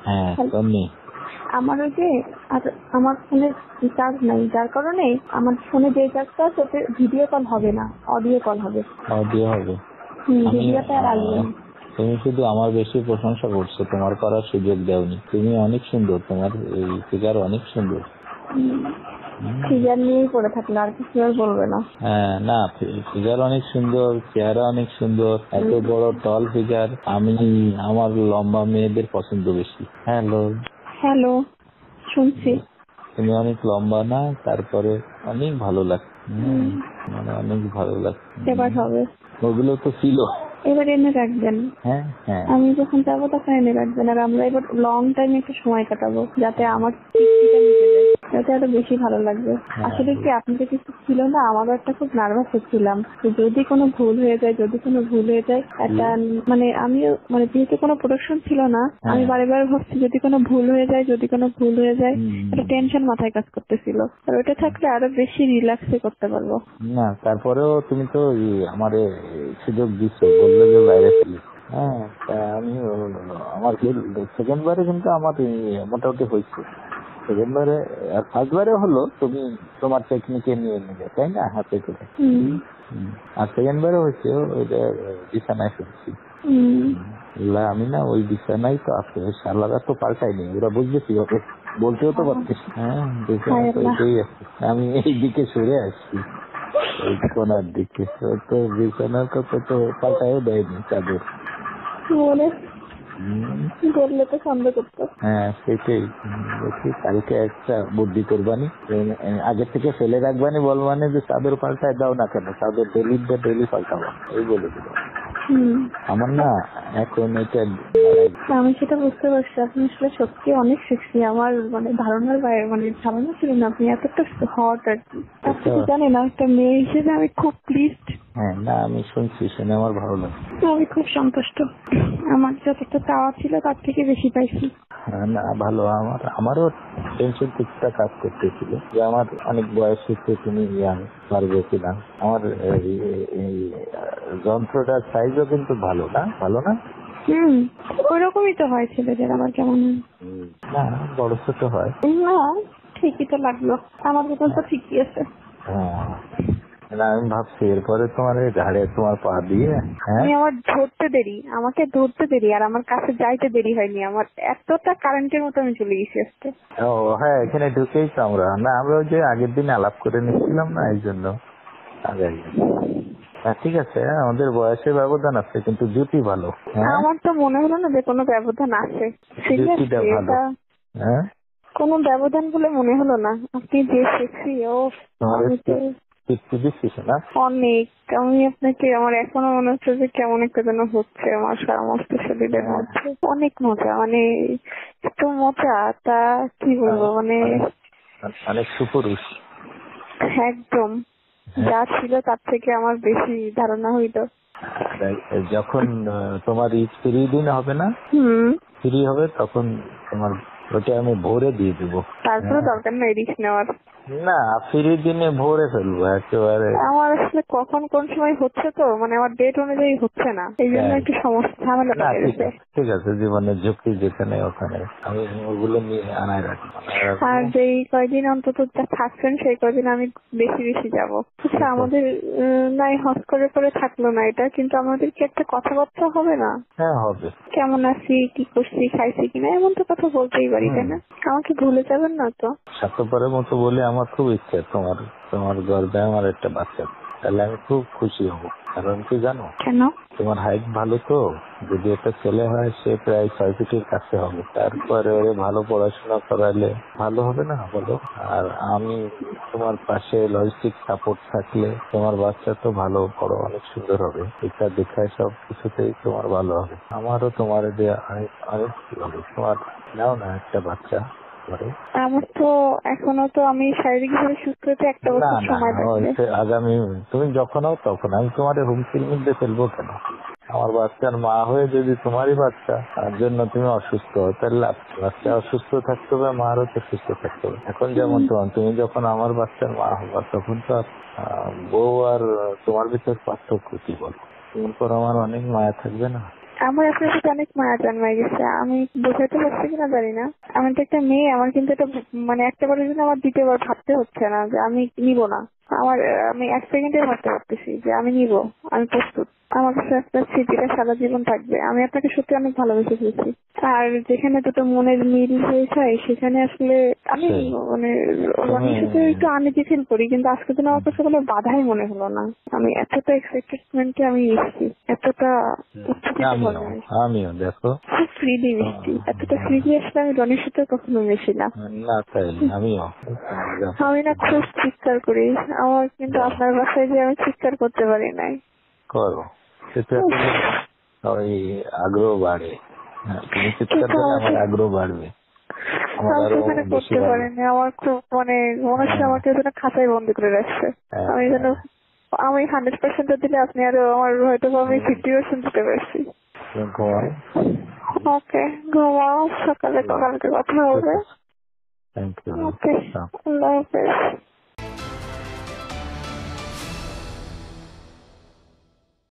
হ্যাঁ শুনি। আমার ওই যে আর আমার ফোনে চার্জ নাই, যার কারণে আমার ফোনে যে চার্জটা আছে ওতে ভিডিও কল হবে না, অডিও কল হবে। অডিও হবে। ভিডিওটা আর আসবে না। তুমি শুধু আমার বেশি প্রশংসা করছো, তোমার করার সুযোগ দাওনি। তুমি অনেক সুন্দর, তোমার এই ফিগার অনেক সুন্দর। ফিগার নিয়েই পড়ে থাকলে আর কিছু আর বলবে না। হ্যাঁ না, ফিগার অনেক সুন্দর, চেহারা অনেক সুন্দর, এত বড় টল ফিগার। আমার লম্বা মেয়েদের পছন্দ বেশি। হ্যালো, শুনছি। তুমি অনেক লম্বা না, তারপরে অনেক ভালো লাগছে, মানে অনেক ভালো লাগছে। এবার হবে, ওগুলো তো ছিল। এবার এনে রাখবেন। হ্যাঁ হ্যাঁ, আমি যখন যাবো তখন এনে রাখবেন। আর আমরা এবার লং টাইম একটু সময় কাটাবো, যাতে আমার টিকটিটা মিটে যায়, যাতে আরো বেশি ভালো লাগবে। আসলে কি আপনাদের কিছু ছিল না, আমারও একটা খুব নার্ভাস হচ্ছিলাম যদি কোনো ভুল হয়ে যায়, একটা মানে আমিও মানে যেহেতু কোনো প্রোডাকশন ছিল না, আমি বারে বারে ভাবছি যদি কোনো ভুল হয়ে যায় একটা টেনশন মাথায় কাজ করতেছিল। আর ওটা থাকলে আরো বেশি রিল্যাক্সে করতে পারবো। না তারপরেও তুমি তো আমারে সুযোগ দিচ্ছ, বললে যে বাইরে ফেলি। হ্যাঁ, আমি আমার সেকেন্ড বারে কিন্তু আমার মোটামুটি হয়েছে। সেকেন্ড বারে আর ফার্স্ট বারে হলো তুমি তোমার টেকনিকে নিয়ে নিলে, তাই না, হাতে করে। আর সেকেন্ড বারে হয়েছে ওইটা বিছানায় শুনছি। আমি না ওই বিছানায় তো আছে, শালারা তো পাল্টাইনি, ওরা বুঝবে কি হবে, বলতেও তো পারতিস। হ্যাঁ, বিছানা তো এটাই আছে। আমি এই দিকে সরে আসছি, এই কোনার দিকে। তো বিছানার কথা তো পাল্টাইও দেয়নি চাদর। বললে তো সন্দেহ করতো। হ্যাঁ সেটাই। দেখি কালকে একটা বুদ্ধি করবানি, আগে থেকে ফেলে রাখবানি, বলবানি যে চাদর পাল্টায় দাও না কেন, চাদর ডেলি পাল্টাবো, এই বলে দিল। আমার না এখন এটা আমি সেটা বুঝতে পারছি, আপনি আসলে সত্যি অনেক সেক্সি। আমার মানে ধারণার বাইরে, মানে ধারণা ছিল না আপনি এতটা হট আর কি। আপনি তো জানেন একটা মেয়ে হিসেবে আমি খুব প্লিজড। হ্যাঁ না, আমি শুনছি, শুনে আমার ভালো লাগে। আমি খুব সন্তুষ্ট, আমার যতটা চাওয়া ছিল তার থেকে বেশি পাইছি। না ভালো, আমারও টেনশন কিছুটা কাজ করতেছিল যে আমার অনেক বয়স হচ্ছে, তুমি ইয়াং পারবে কিনা। আমার এই যন্ত্রটার সাইজও কিন্তু ভালো না। ওইরকমই তো হয় ছেলেদের, আবার কেমন না বড় ছোট হয় না, ঠিকই তো লাগলো, আমার মতন তো ঠিকই আছে। হ্যাঁ না, আমি ভাবছি এরপরে তোমার ঘাড়ে তোমার পা দিয়ে আমাকে ধরতে দেরি আর আমার কাছে যাইতে দেরি হয়নি, আমার এতটা কারেন্টের মতো আমি চলে গেছি আজকে। ও হ্যাঁ, এখানে ঢুকেই তো আমরা ওই যে আগের দিন আলাপ করে নিচ্ছিলাম না, এই জন্য আগে। হ্যাঁ ঠিক আছে, আমাদের বয়সের ব্যবধান আছে, কিন্তু জুটি ভালো। আমার তো মনে হলো না যে কোনো ব্যবধান আছে, জুটিটা ভালো। হ্যাঁ, কোনো ব্যবধান বলে মনে হলো না। আপনি যে সেক্সি, ও অনেক। আমি আপনাকে, আমার এখনো মনে হচ্ছে যে কেমন একটা যেন হচ্ছে আমার সমস্ত শরীরের মধ্যে। অনেক মজা, মানে এত মজা তা কি বলবো, মানে অনেক সুপুরুষ একদম। যা ছিল তার থেকে আমার বেশি ধারণা হইল। যখন তোমার ফ্রি দিন হবে না, ফ্রি হবে তখন তোমার ওটা আমি ভোরে দিয়ে দেবো। তারপরে দরকার নেই রিস্ক নেওয়ার। না, ফ্রি দিনে ভোরে ফেলবো একেবারে। আমার আসলে কখন কোন সময় হচ্ছে তো, মানে আমার ডেট অনুযায়ী হচ্ছে না, এই জন্য একটু সমস্যা ঝামেলা হচ্ছে। ঠিক আছে, জীবনের ঝুঁকি যেখানে ওখানে আমি ওগুলো নিয়ে আনায় রাখবো। আর যেই কয়দিন অন্তত থাকছেন সেই কয়দিন আমি বেশি যাবো। আচ্ছা, আমাদের নাই হজ করে থাকলো না এটা, কিন্তু আমাদের কি একটা কথাবার্তা হবে না? হ্যাঁ হবে। কেমন আছি, কি করছি, খাইছি কিনা, এমন তো কথা বলতেই পারি, তাই না? আমাকে ভুলে যাবেন না তো? স্বার্থপরের মতো বলে আমার খুব ইচ্ছে তোমার গর্বে আমার একটা বাচ্চা, তাহলে আমি খুব খুশি হব। কারণ কি জানো? কেন? তোমার হাইট ভালো তো, যদি একটা ছেলে হয় সে প্রায় 6 ফিটের কাছে হবে, তারপরে ওরে ভালো পড়াশোনা করালে ভালো হবে না বলো? আর আমি তোমার পাশে লজিস্টিক সাপোর্ট থাকলে তোমার বাচ্চা তো ভালো বড় অনেক সুন্দর হবে। এটা দেখায় সব কিছুতেই তোমার ভালো হবে, আমারও তোমার দিয়ে অনেক ভালো হবে। তোমার নাও না একটা বাচ্চা। আমার তো এখনো তো আমি শারীরিকভাবে সুস্থ হতে একটা বছর সময় লাগবে। আগামী তুমি যখন হও তখন আমি তোমার হুমকির মধ্যে ফেলবো কেন? আমার বাচ্চার মা হয়ে যদি তোমারই বাচ্চা তার জন্য তুমি অসুস্থ হও, তাহলে বাচ্চা অসুস্থ থাকতে হবে, মারও তো সুস্থ থাকতে হবে। এখন যেমন তুমি যখন আমার বাচ্চার মা হবা তখন তো বউ আর তোমার ভিতর পার্থক্য কি বলো? তোমার পর আমার অনেক মায়া থাকবে না? আমার আপনার সাথে অনেক মায়া জন্মায় গেছে, আমি বোঝাতে পারছি কিনা জানি না। আমি তো একটা মেয়ে, আমার কিন্তু এটা মানে একটা বারের জন্য আমার দ্বিতীয়বার ভাবতে হচ্ছে না যে আমি নিব না। আমি 1 সেকেন্ডে ভাবতে পারতেছি যে আমি নিব, আমি প্রস্তুত। আমার কাছে আপনার স্মৃতিটা সারা জীবন থাকবে। আমি আপনাকে সত্যি অনেক ভালোবেসে ফেলছি। আর যেখানে দুটো মনের মিল হয়ে যায় সেখানে আসলে আমি সেই। মানে রনির সাথে একটু আনইজি ফিল করি, কিন্তু আজকে দিন আমার কাছে কোনো বাধাই মনে হলো না। আমি এতটা এক্সাইটেডমেন্টে আমি এসেছি, এতটা উচ্ছ্বসিত ভাবে আমিও দেখো খুব ফ্রিলি মিশছি। এতটা ফ্রিলি আসলে আমি রনির সাথে কখনো মিশি না। না, তাই আমিও আমি না খুব চিৎকার করি, আমার কিন্তু আপনার বাসায় যে আমি চিৎকার করতে পারি নাই। করো, সেটা ওই আগ্রহ বাড়ে। হ্যাঁ, তুমি চিৎকার করলে আমার আগ্রহ বাড়বে, আমার আমি আরো সেখানে বেশি করতে বাড়বে। পারিনি, আমার খুব মানে মনে হচ্ছে আমাকে যেন খাঁচায় বন্দি করে রাখছে। আমি যেন আমি 100% দিলে আপনি আরো আমার হয়তো আমি 50% দিতে পারছি। ঘুমাও। ওকে, ঘুমাও, সকালে কালকে কথা হবে। Thank you. ওকে, আল্লাহ হাফেজ।